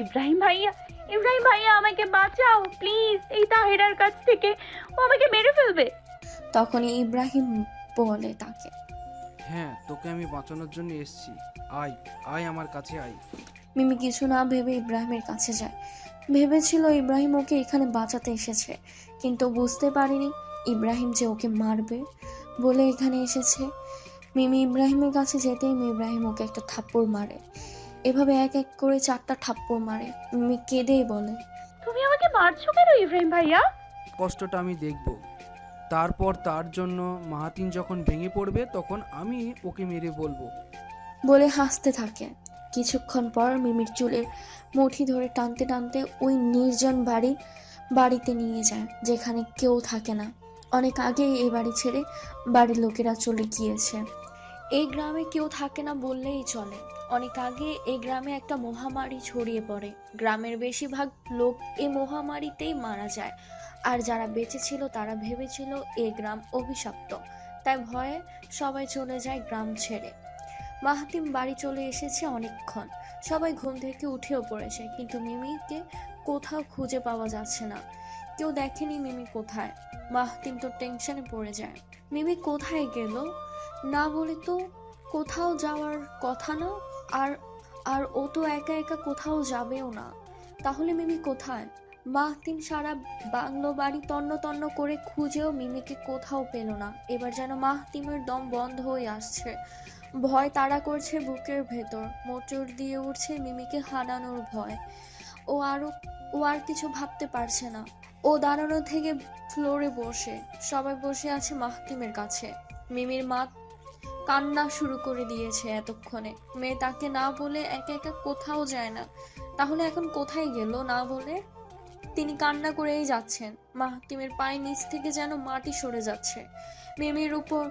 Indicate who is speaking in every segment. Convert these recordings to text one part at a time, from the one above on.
Speaker 1: ইব্রাহিম ভাইয়া, ইব্রাহিম ভাইয়া আমাকে বাঁচাও প্লিজ, এই তাহেরার কাছ থেকে, ও আমাকে মেরে ফেলবে।
Speaker 2: তখনই ইব্রাহিম বলে তাকে,
Speaker 3: হ্যাঁ, তোকে আমি বাঁচানোর জন্য এসেছি। আয় আয় আমার কাছে আয়।
Speaker 2: মিমি কিছু না ভেবে ইব্রাহিমের কাছে যায়। ভেবেছিল ইব্রাহিম ওকে এখানে বাঁচাতে এসেছে, কিন্তু বুঝতে পারেনি ইব্রাহিম যে ওকে মারবে বলে এখানে এসেছে। মিমি ইব্রাহিমের কাছে যেতেই ইব্রাহিম ওকে একটা থাপ্পড় মারে। এভাবে এক এক করে 4টা থাপ্পড় মারে। মিমি কেঁদেই বলে,
Speaker 1: তুমি আমাকে মারছো কেন ইব্রাহিম ভাইয়া?
Speaker 3: কষ্টটা আমি দেখব, তারপর তার জন্য মাহাতিন যখন ভেঙে পড়বে তখন আমি ওকে মেরে বলবো।
Speaker 2: বলে হাসতে থাকে। কিছুক্ষণ পর মিমির চুলের মুঠি ধরে টানতে টানতে ওই নির্জন বাড়িতে নিয়ে যায়, যেখানে কেউ থাকে না। অনেক আগে এই বাড়ি ছেড়ে বাড়ির লোকেরা চলে গিয়েছে। এই গ্রামে কেউ থাকে না বললেই চলে। অনেক আগে এই গ্রামে একটা মহামারী ছড়িয়ে পড়ে। গ্রামের বেশিরভাগ লোক এই মহামারীতেই মারা যায়। আর যারা বেঁচে ছিল তারা ভেবেছিল এই গ্রাম অভিশপ্ত, তাই ভয়ে সবাই চলে যায় গ্রাম ছেড়ে। মাহাতিম বাড়ি চলে এসেছে অনেকক্ষণ। সবাই ঘুম থেকে উঠেও পড়েছে, কিন্তু মিমিকে কোথাও খুঁজে পাওয়া যাচ্ছে না। কেউ দেখেনি মিমি কোথায়। মাহাতিম তো টেনশনে পড়ে যায়। মিমি কোথায় গেল? না বলে তো কোথাও যাওয়ার কথা না। আর আর ও তো একা একা কোথাও যাবেও না। তাহলে মিমি কোথায়? মাহতিম সারা বাংলো বাড়ি তন্ন তন্ন করে খুঁজেও মিমিকে কোথাও পেল না। এবার যেন মাহতিমের দম বন্ধ হয়ে আসছে। ভয় তাড়া করছে বুকের ভেতর, মোচড় দিয়ে উঠছে মিমিকে হারানোর ভয়। ও আর কিছু ভাবতে পারছে না। ও দাঁড়ানো থেকে ফ্লোরে বসে, সবাই বসে আছে মাহতিমের কাছে। মিমির মা কান্না শুরু করে দিয়েছে এতক্ষণে। মেয়ে তাকে না বলে একা একা কোথাও যায় না, তাহলে এখন কোথায় গেল না বলে? তিনি কান্না করেই যাচ্ছেন। মাহতিমের পায়ের নিচ থেকে যেন মাটি সরে যাচ্ছে। মিমির উপর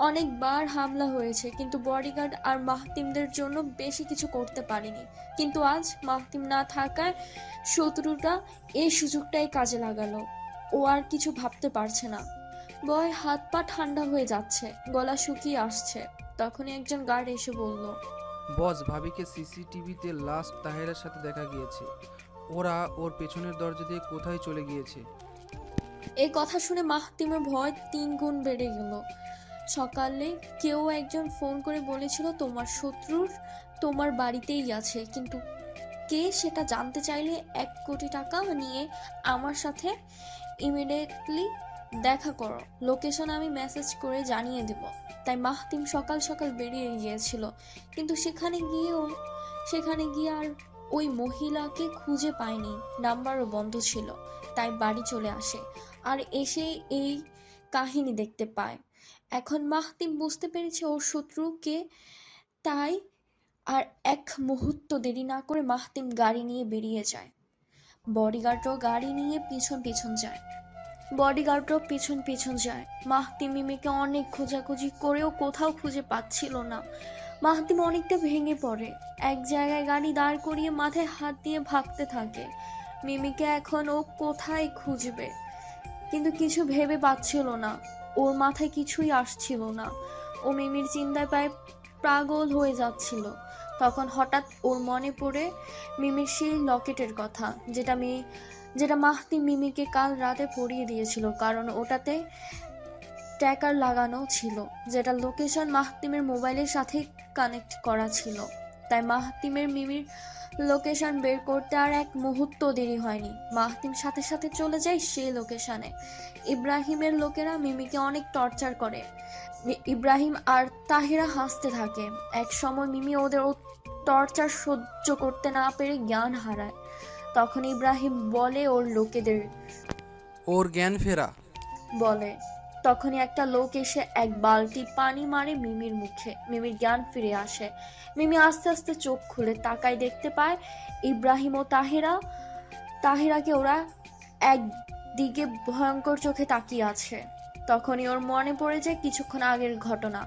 Speaker 2: অনেকবার হামলা হয়েছে, কিন্তু বডিগার্ড আর মাহতিমদের জন্য বেশি কিছু করতে পারেনি। কিন্তু আজ মাহতিম না থাকায় শত্রুরা এই সুযোগটাই কাজে লাগালো। ও আর কিছু ভাবতে পারছে না। ভয় হাত পা ঠান্ডা হয়ে যাচ্ছে, গলা শুকিয়ে আসছে। তখনই একজন গার্ড এসে বলল,
Speaker 3: বস, ভাবিকে সিসিটিভিতে লাস্ট তাহেরের সাথে দেখা গিয়েছে। ওরা ওর পেছনের দরজা দিয়ে কোথায় চলে গিয়েছে।
Speaker 2: এই কথা শুনে মাহতিমের ভয় 3 গুণ বেড়ে গেল। সকালে কেউ একজন ফোন করে বলেছিল তোমার শত্রুর তোমার বাড়িতেই আছে, কিন্তু কে সেটা জানতে চাইলে 1 কোটি টাকা নিয়ে আমার সাথে ইমিডিয়েটলি দেখা করো, লোকেশন আমি মেসেজ করে জানিয়ে দেব। তাই মাহতিম সকাল সকাল বেরিয়ে গিয়েছিল, কিন্তু সেখানে গিয়ে আর ওই মহিলাকে খুঁজে পায়নি। নাম্বারও বন্ধ ছিল। তাই বাড়ি চলে আসে, আর এসে এই কাহিনী দেখতে পায়। এখন মাহতিম বুঝতে পেরেছে ওর শত্রু কে। তাই আর এক মুহূর্ত দেরি না করে মাহতিম গাড়ি নিয়ে বেরিয়ে যায়। বডিগার্ডও গাড়ি নিয়ে পিছন পিছন যায়। মাহতিম মিমিকে অনেক খোঁজাখুঁজি করেও কোথাও খুঁজে পাচ্ছিল না। মাহতিম অনেকটা ভেঙে পড়ে। এক জায়গায় গাড়ি দাঁড় করিয়ে মাথায় হাত দিয়ে ভাবতে থাকে মিমিকে এখন ও কোথায় খুঁজবে, কিন্তু কিছু ভেবে পাচ্ছিল না। ওর মাথায় কিছুই আসছিল না। ও মিমির চিন্তায় প্রায় পাগল হয়ে যাচ্ছিল। তখন হঠাৎ ওর মনে পড়ে মিমির সেই লকেটের কথা, যেটা মাহতিম মিমিকে কাল রাতে পরিয়ে দিয়েছিল, কারণ ওটাতে ট্র্যাকার লাগানো ছিল, যেটা লোকেশন মাহতিমের মোবাইলের সাথে কানেক্ট করা ছিল। তাই মাহতিমের মিমির লোকেশন বের করতে আর এক মুহূর্ত দেরি হয়নি। মাহতিম সাথে সাথে চলে যায় সেই লোকেশনে। ইব্রাহিমের লোকেরা মিমিকে অনেক টর্চার করে। ইব্রাহিম আর তাহিরা হাসতে থাকে। এক সময় মিমি ওদের টর্চার সহ্য করতে না পেরে জ্ঞান হারায়। তখন ইব্রাহিম বলে ওর লোকেদের,
Speaker 3: ওর জ্ঞান ফেরা।
Speaker 2: বলে তখনই একটা লোক এসে এক বালতি পানি মারে মিমির মুখে। মিমির জ্ঞান ফিরে আসে। মিমি আস্তে আস্তে চোখ খুলে তাকায়, দেখতে পায় ইব্রাহিম ও তাহিরাকে ওরা একদিকে ভয়ঙ্কর চোখে তাকিয়ে আছে। তখনই ওর মনে পড়ে যায় কিছুক্ষণ আগের ঘটনা।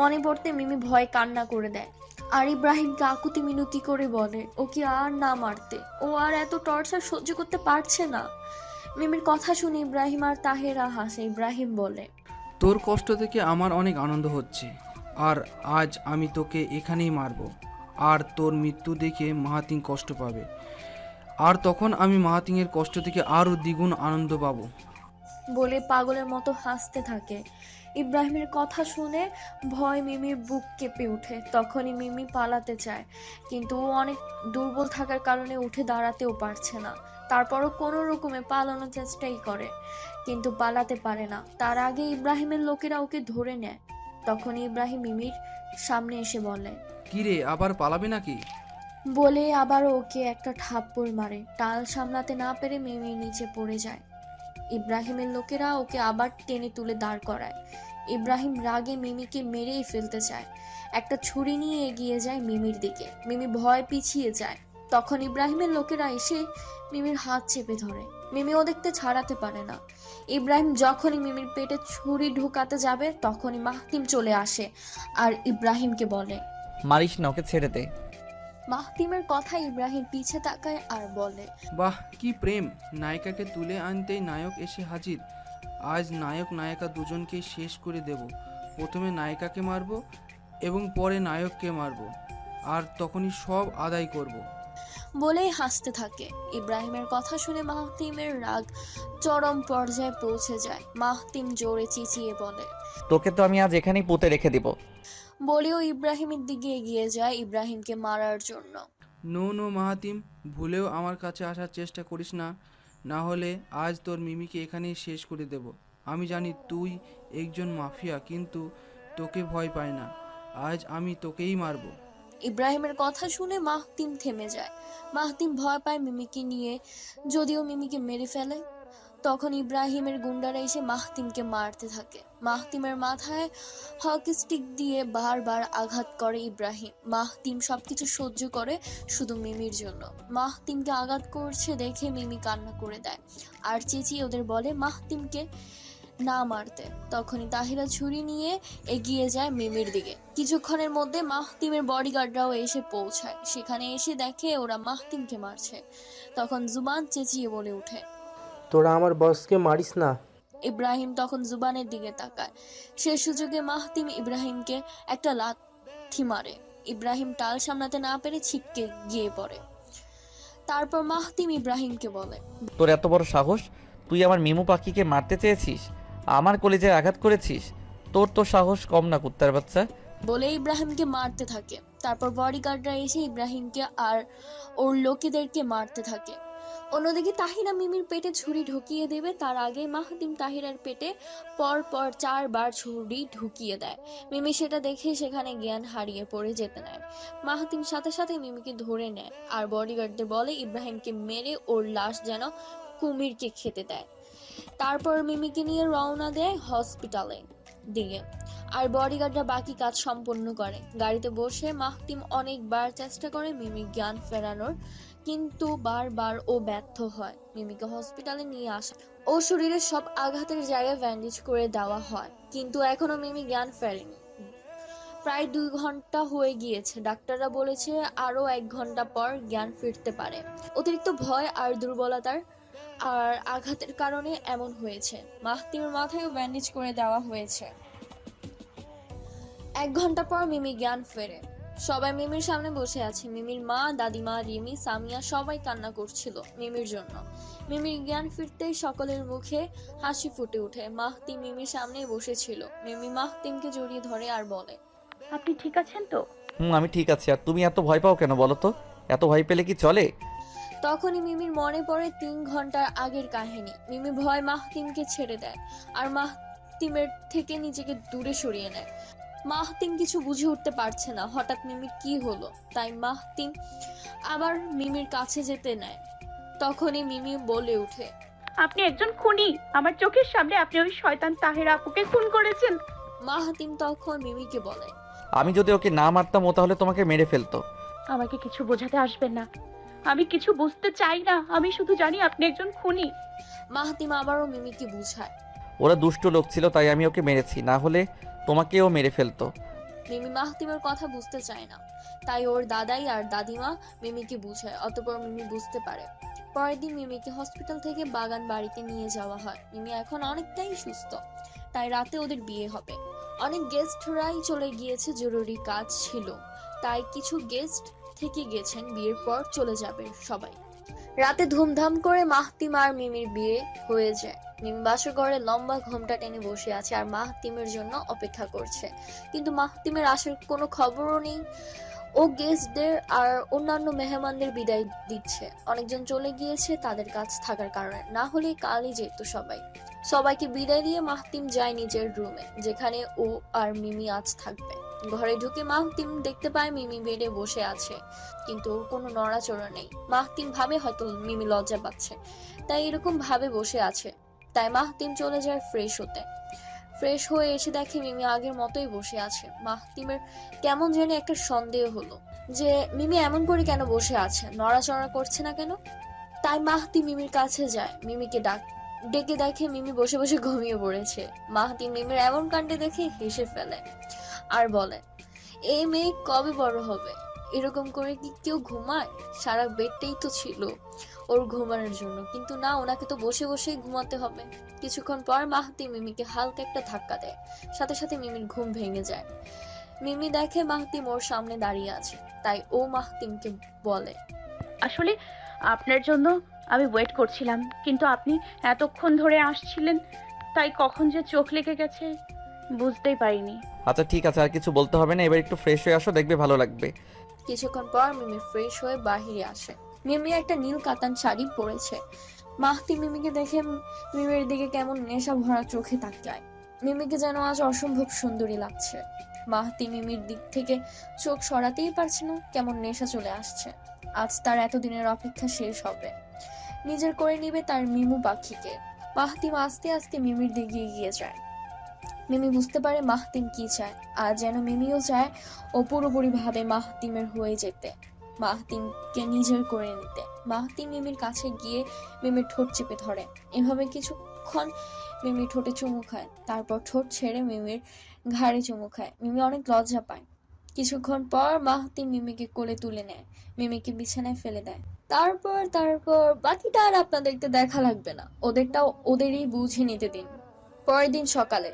Speaker 2: মনে পড়তে মিমি ভয় কান্না করে দেয়, আর ইব্রাহিমকে আকুতি মিনতি করে বলে ওকে আর না মারতে, ও আর এত টর্চার সহ্য করতে পারছে না। মিমির কথা শুনে ইব্রাহিম আর তাহেরা হাসে। ইব্রাহিম বলে,
Speaker 3: তোর কষ্ট থেকে আমার অনেক আনন্দ হচ্ছে, আর আজ আমি তোকে এখানেই মারবো। আর তোর মৃত্যু দেখে মাহাতিন কষ্ট পাবে। আর তখন আমি মাহাতিংয়ের কষ্ট থেকে আরও দ্বিগুণ আনন্দ পাবো।
Speaker 2: বলে পাগলের মতো হাসতে থাকে। ইব্রাহিমের কথা শুনে ভয় মিমির বুক কেঁপে ওঠে। তখনই মিমি পালাতে চায়, কিন্তু ও অনেক দুর্বল থাকার কারণে উঠে দাঁড়াতেও পারছে না। তারপরও কোনো রকমে পালানোর চেষ্টাই করে, কিন্তু পালাতে পারে না। তার আগে ইব্রাহিমের লোকেরা ওকে ধরে নেয়। তখন ইব্রাহিম মিমির সামনে এসে বলে,
Speaker 3: কিরে, আবার পালাবে নাকি?
Speaker 2: বলে আবার ওকে একটা থাপ্পড় মারে। টাল সামলাতে না পেরে মিমি নিচে পড়ে যায়। ইব্রাহিমের লোকেরা ওকে আবার টেনে তুলে দাঁড় করায়। ইব্রাহিম রাগে মিমিকে মেরেই ফেলতে চায়। একটা ছুরি নিয়ে এগিয়ে যায় মিমির দিকে। মিমি ভয় পিছিয়ে যায়। তখন ইব্রাহিমের লোকেরা এসে মিমির হাত চেপে ধরে। মিমি ওদেরকে ছাড়াতে পারে না। ইব্রাহিম যখনই মিমির পেটে ছুরি ঢুকাতে যাবে তখনই মাহতিম চলে আসে আর ইব্রাহিমকে বলে,
Speaker 4: মারিস না, ওকে ছেড়ে দে।
Speaker 2: মাহতিমের কথা ইব্রাহিম পিছে তাকায় আর বলে,
Speaker 3: বাহ, কি প্রেম! নায়িকাকে তুলে আনতেই নায়ক এসে হাজির। আজ নায়ক নায়িকা দুজনকেই শেষ করে দেব। প্রথমে নায়িকাকে মারবো এবং পরে নায়ককে মারবো, আর তখনই সব আদায় করব।
Speaker 2: বলেই হাসতে থাকে। ইব্রাহিমের কথা শুনে মাহতিমের রাগ চরম পর্যায়ে পৌঁছে যায়। মাহতিম জোরে চেঁচিয়ে বলে,
Speaker 4: তোকে তো আমি আজ এখানেই পুঁতে রেখে দিব।
Speaker 2: বলেও ইব্রাহিমের দিকে এগিয়ে যায় ইব্রাহিমকে মারার জন্য।
Speaker 3: নো নো মাহাতিম, ভুলেও আমার কাছে আসার চেষ্টা করিস না, না হলে আজ তোর মিমিকে এখানেই শেষ করে দেব। আমি জানি তুই একজন মাফিয়া, কিন্তু তোকে ভয় পাই না। আজ আমি তোকেই মারবো।
Speaker 2: ইব্রাহিমের কথা শুনে মাহতিম থেমে যায়। মাহতিম ভয় পায় মিমিকে নিয়ে, যদিও মিমিকে মেরে ফেলে। তখন ইব্রাহিমের গুন্ডারা এসে মাহতিমকে মারতে থাকে। মাহতিমের মাথায় হকি স্টিক দিয়ে বারবার আঘাত করে ইব্রাহিম। মাহতিম সবকিছু সহ্য করে শুধু মিমির জন্য। মাহতিমকে আঘাত করছে দেখে মিমি কান্না করে দেয় আর চেঁচিয়ে ওদের বলে মাহতিমকে না মারতে। তখনই তাহিরা ছুরি নিয়ে এগিয়ে যায় মিমির দিকে। কিছুক্ষণের মধ্যে মাহতিমের বডিগার্ডরাও এসে পৌঁছায়। সেখানে এসে দেখে ওরা মাহতিমকে মারছে। তখন জুবান চেঁচিয়ে বলে ওঠে,
Speaker 5: তোরা আমার বসকে মারিস না।
Speaker 2: ইব্রাহিম তখন জুবানের দিকে তাকায়। সে সুযোগে মাহতিম ইব্রাহিমকে একটা লাথি মারে। ইব্রাহিম টাল সামলাতে না পেরে ছিটকে গিয়ে পড়ে। তারপর মাহতিম ইব্রাহিমকে বলে,
Speaker 4: তোর এত বড় সাহস, তুই আমার মিমু পাখিকে মারতে চেয়েছিস, আমার কলিজায় আঘাত করেছিস। তোর তো সাহস কম না, কুত্তার বাচ্চা।
Speaker 2: বলে ইব্রাহিমকে মারতে থাকে। তারপর বডিগার্ডরা এসে ইব্রাহিমকে আর ওর লোকেদেরকে মারতে থাকে। অন্যদিকে তাহিরা মিমির পেটে ছুরি ঢুকিয়ে দেবে তার আগে মাহতিম তাহিরার পেটে পর পর 4 বার ছুরি ঢুকিয়ে দেয়। মিমি সেটা দেখে সেখানে জ্ঞান হারিয়ে পড়ে যেতে নেয়। মাহতিম সাথে সাথে মিমিকে ধরে নেয় আর বডিগার্ডদের বলে ইব্রাহিমকে মেরে ওর লাশ যেন কুমিরকে খেতে দেয়। তারপর মিমিকে নিয়ে রওনা দেয় হসপিটালে দিকে, আর বডিগার্ডরা বাকি কাজ সম্পন্ন করে। গাড়িতে বসে মাহতিম অনেকবার চেষ্টা করে মিমি জ্ঞান ফেরানোর, কিন্তু বারবার ও ব্যর্থ হয়। মিমিকে হসপিটালে নিয়ে আসা ও শরীরের সব আঘাতের জায়গায় ব্যান্ডেজ করে দেওয়া হয়, কিন্তু এখনো মিমি জ্ঞান ফেরেনি। প্রায় 2 ঘন্টা হয়ে গিয়েছে। ডাক্তাররা বলেছে আরো 1 ঘন্টা পর জ্ঞান ফিরতে পারে। অতিরিক্ত ভয় আর দুর্বলতার আর আঘাতের কারণে এমন হয়েছে। মাহতিমের মাথায়ও ব্যান্ডেজ করে দেওয়া হয়েছে। 1 ঘন্টা পর মিমি জ্ঞান ফেরে। সবাই মিমির সামনে বসে আছে। মিমির মা, দাদিমা, রিমি, সামিয়া সবাই কান্না করছিল মিমির জন্য। মিমির জ্ঞান ফিরতেই সকলের মুখে হাসি ফুটে ওঠে। মাহতিম মিমির সামনেই বসেছিল। মিমি মাহতিমকে জড়িয়ে ধরে আর বলে,
Speaker 1: আপনি ঠিক আছেন তো?
Speaker 4: আমি ঠিক আছি। আর তুমি এত ভয় পাও কেন বলো তো? এত ভয় পেলে কি চলে?
Speaker 2: তখনই মিমির মনে পড়ে 3 ঘন্টার আগের কাহিনী। মিমি ভয় মাহতিমকে ছেড়ে দেয় আর মাহতিমের থেকে নিজেকে দূরে সরিয়ে নেয়। মাহতিম কিছু বুঝে উঠতে পারছে না হঠাৎ মিমির কি হলো, তাই মাহতিম আবার মিমির কাছে যেতে নেয়। তখনই মিমি বলে ওঠে,
Speaker 1: আপনি একজন খুনি। আমার চোখের সামনে আপনি ওই শয়তান তাহেরা আপুকে খুন করেছেন।
Speaker 2: মাহতিম তখন মিমিকে বলে,
Speaker 4: আমি যদি ওকে না মারতাম ও তাহলে তোমাকে মেরে ফেলতো।
Speaker 1: আমাকে কিছু বোঝাতে আসবেন না, আমি কিছু বুঝতে চাই না। আমি শুধু জানি আপনি একজন খুনি।
Speaker 2: মাহতিম আবারও মিমিকে বুঝায়,
Speaker 4: ওরা দুষ্ট লোক ছিল তাই আমি ওকে মেরেছি, না হলে তোমাকেও মেরে ফেলতো।
Speaker 2: মিমি মাহতিমের কথা বুঝতে চায় না, তাই ওর দাদাই আর দাদিমা মিমিকে বুঝায়। অতঃপর মিমি বুঝতে পারে। পরের দিন মিমিকে হসপিটাল থেকে বাগান বাড়িতে নিয়ে যাওয়া হয়। মিমি এখন অনেকটাই সুস্থ, তাই রাতে ওদের বিয়ে হবে। অনেক গেস্টরাই চলে গিয়েছে, জরুরি কাজ ছিল, তাই কিছু গেস্ট থেকে গেছেন। বিয়ের পর চলে যাবে সবাই। রাতে ধুমধাম করে মাহতিম আর মিমির বিয়ে হয়ে যায়। মিমি বাসর ঘরে লম্বা ঘোমটা টেনে বসে আছে আর মাহতিমের জন্য অপেক্ষা করছে, কিন্তু মাহতিমের আসার কোনো খবরও নেই। ও গেস্টদের আর অন্যান্য মেহমানদের বিদায় দিচ্ছে। অনেকজন চলে গিয়েছে তাদের কাজ থাকার কারণে, না হলে কালই যেত সবাই। সবাইকে বিদায় দিয়ে মাহতিম যায় নিজের রুমে, যেখানে ও আর মিমি আজ থাকবে। ঘরে ঢুকে মাহতিম দেখতে পায় মিমি বেডে বসে আছে, কিন্তু ওর কোনো নড়াচড়া নেই। মাহতিম ভাবে হয়তো মিমি লজ্জা পাচ্ছে, তাই এরকম ভাবে বসে আছে। তাই মাহতিম চলে যায় ফ্রেশ হতে। ফ্রেশ হয়ে এসে দেখে মিমি আগের মতোই বসে আছে। মাহতিমের কেমন জানি একটা সন্দেহ হলো যে মিমি এমন করে কেন বসে আছে, নড়াচড়া করছে না কেন। তাই মাহতিম মিমির কাছে যায়, মিমিকে ডেকে দেখে মিমি বসে বসে ঘুমিয়ে পড়েছে। মাহতিম মিমির এমন কাণ্ডে দেখে হেসে ফেলে আর বলে, এই মেয়ে কবে বড় হবে? এরকম করে কি কেউ ঘুমায়? সারা বেডটাই তো ছিল ওর ঘুমানোর জন্য, কিন্তু না, ওনাকে তো বসে বসেই ঘুমাতে হবে। কিছুক্ষণ পর মাহতিম মিমিকে হালকা একটা ধাক্কা দেয়, সাথে সাথে মিমির ঘুম ভেঙে যায়। মিমি দেখে মাহতিম ওর সামনে দাঁড়িয়ে আছে, তাই ও মাহতিমকে বলে,
Speaker 1: আসলে আপনার জন্য আমি ওয়েট করছিলাম, কিন্তু আপনি এতক্ষণ ধরে আসছিলেন, তাই কখন যে চোখ লেগে গেছে বুঝতেই পারিনি।
Speaker 4: আচ্ছা ঠিক আছে, আর কিছু বলতে হবে না, এবার একটু ফ্রেশ হয়ে আসো, দেখবে ভালো লাগবে।
Speaker 2: কিছুক্ষণ পর মিমি ফ্রেশ হয়ে বাহিরে আসে। মিমি একটা নীল কাতান শাড়ি পরেছে। মাহতি মিমিকে দেখে মিমির দিকে কেমন নেশা ভরা চোখে তাকায়। মিমিকে যেন আজ অসম্ভব সুন্দরী লাগছে। মাহতি মিমির দিক থেকে চোখ সরাতেই পারছে না, কেমন নেশা চলে আসছে। আজ তার এতদিনের অপেক্ষা শেষ হবে, নিজের করে নিবে তার মিমু পাখিকে। মাহতিম আস্তে আস্তে মিমির দিকে এগিয়ে যায়। মিমি বুঝতে পারে মাহতিম কি চায়, আর যেন মিমিও চায় ও পুরোপুরি ভাবে মাহতিমের হয়ে যেতে, মাহতিমকে নিজের করে নিতে। মাহতিম মিমির কাছে গিয়ে মিমির ঠোঁট চেপে ধরে। এভাবে কিছুক্ষণ মিমি ঠোঁটে চুমু খায়, তারপর ঠোঁট ছেড়ে মিমির ঘাড়ে চুমু খায়। মিমি অনেক লজ্জা পায়। কিছুক্ষণ পর মাহতিম মিমিকে কোলে তুলে নেয়, মিমিকে বিছানায় ফেলে দেয়। তারপর বাকিটা আর আপনাদেরকে দেখা লাগবে না, ওদেরটাও ওদেরই বুঝে নিতে দিন। পরের দিন সকালে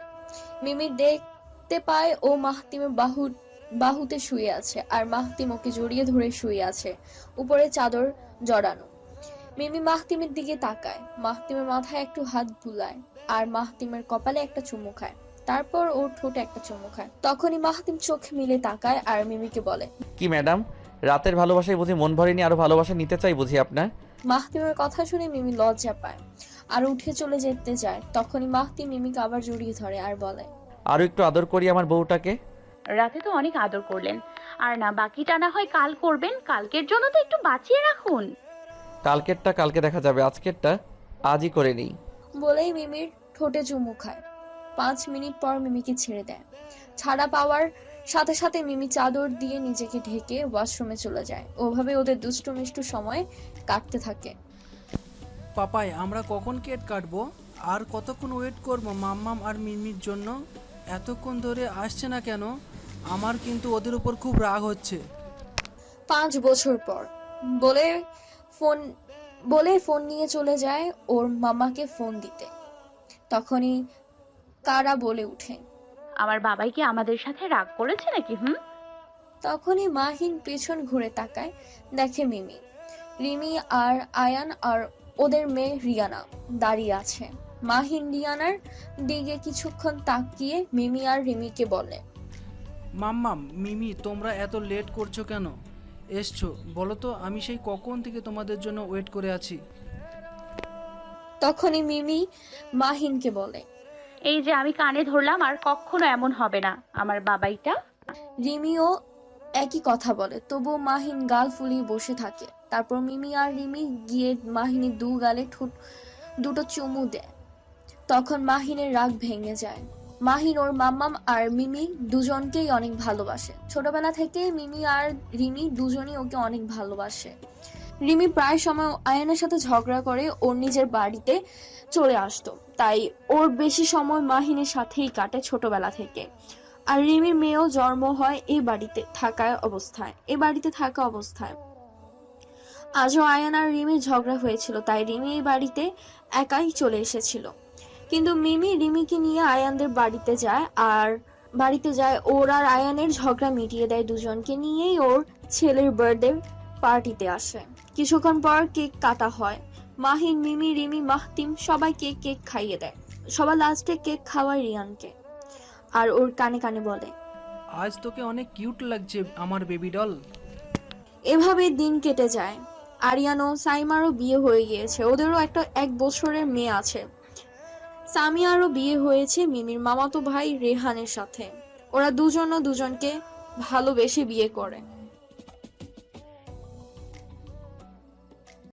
Speaker 2: মিমি দেখতে পায় ও মাহতিমের বাহুতে শুয়ে আছে, আর মাহতিম ওকে জড়িয়ে ধরে শুয়ে আছে, উপরে চাদর জড়ানো। মিমি মাহতিমের দিকে তাকায়, মাহতিমের মাথায় একটু হাত বুলায়, আর মাহতিমের কপালে একটা চুমু খায়। তারপর ওর ঠোঁটে একটা চুমু খায়। তখনই মাহতিম চোখ মিলে তাকায় আর মিমিকে বলে,
Speaker 4: কি ম্যাডাম, রাতের ভালোবাসায় বুঝি মন ভরেনি, আরো ভালোবাসা নিতে চাই বুঝি আপনার?
Speaker 2: মাহতিমের কথা শুনে মিমি লজ্জা পায় আর উঠে চলে যেতে যায়। তখনই মাহতিম মিমিকে আবার জড়িয়ে ধরে আর বলে,
Speaker 4: আরো একটু আদর করি আমার বউটাকে।
Speaker 1: রাতে তো অনেক আদর করলেন, আর না বাকিটা না হয় কাল করবেন, কালকের জন্য তো একটু বাঁচিয়ে রাখুন।
Speaker 4: কালকেরটা কালকে দেখা যাবে, আজকেরটা আজই করে নিই।
Speaker 2: বলেই মিমির ঠোঁটে চুমু খায়। 5 মিনিট পর মিমিকে ছেড়ে দেয়। ছাড়া পাওয়ার সাথে সাথে মিমি চাদর দিয়ে নিজেকে ঢেকে ওয়াশরুমে চলে যায়। ওভাবে ওদের দুষ্টু মিষ্টু সময় কাটতে থাকে।
Speaker 3: পাপাই, আমরা কখন কেক কাটবো? আর কতক্ষণ ওয়েট করবো মাম্মাম আর মিমির জন্য? এতক্ষণ ধরে আসছে না কেন? আমার কিন্তু ওদের উপর খুব রাগ হচ্ছে।
Speaker 2: 5 বছর পর বলে ফোন নিয়ে চলে যায় ওর মামাকে ফোন দিতে। তখনই কারা বলে উঠে,
Speaker 1: আমার বাবাই কি আমাদের সাথে রাগ করেছে নাকি?
Speaker 2: তখনই মাহিন পেছন ঘুরে তাকায়, দেখে মিমি, রিমি আর আয়ান আর ওদের মেয়ে রিয়ানা দাঁড়িয়ে আছে। মাহিন রিয়ানার দিকে কিছুক্ষণ তাকিয়ে মিমি আর রিমিকে বলে,
Speaker 3: মাম্মাম, মিমি, তোমরা এত লেট করছো কেন? এসছো বলো তো, আমি সেই কখন থেকে তোমাদের জন্য ওয়েট করে আছি।
Speaker 2: তখনই মিমি মাহিনকে বলে,
Speaker 1: এই যে আমি কানে ধরলাম, আর কখনো এমন হবে না। আমার বাবাইটা।
Speaker 2: রিমিও একই কথা বলে, তবুও মাহিন গাল ফুলিয়ে বসে থাকে। তারপর মিমি আর রিমি গিয়ে মাহিনের গালে দুটো চুমু দেয়। তখন মাহিনের রাগ ভেঙে যায়। মাহিন ওর মাম্মাম আর মিমি দুজনকেই অনেক ভালোবাসে। ছোটবেলা থেকে মিমি আর রিমি দুজনই ওকে অনেক ভালোবাসে। রিমি প্রায় সময় আয়ানের সাথে ঝগড়া করে ওর নিজের বাড়িতে চলে আসতো, তাই ওর বেশি সময় মাহিনের সাথেই কাটে ছোটবেলা থেকে। আর রিমির মেয়েও জন্ম হয় এই বাড়িতে থাকা অবস্থায়। আজও আয়ান আর রিমির ঝগড়া হয়েছিল, তাই রিমি এই বাড়িতে একাই চলে এসেছিল। কিন্তু মিমি রিমিকে নিয়ে আয়ানদের বাড়িতে যায়, ওর আর আয়ানের ঝগড়া মিটিয়ে দেয়। দুজনকে নিয়েই ওর ছেলের বার্থডে পার্টিতে আসে। কিছুক্ষণ পর কেক কাটা হয়। মাহিন, মিমি, রিমি, মাহতিম সবাইকে কেক খাইয়ে দেয়। সবার লাস্টে কেক খাওয়ায় রিয়ানকে, আর ওর কানে কানে বলে,
Speaker 6: আজ তোকে অনেক কিউট লাগছে আমার বেবি ডল।
Speaker 2: এভাবে দিন কেটে যায়। আরিয়ান ও সাইমারও বিয়ে হয়ে গিয়েছে, ওদেরও একটা 1 বছরের মেয়ে আছে। সামিয়ারও বিয়ে হয়েছে মিমির মামাতো ভাই রেহানের সাথে। ওরা দুজনও দুজনকে ভালোবেসে বিয়ে করে।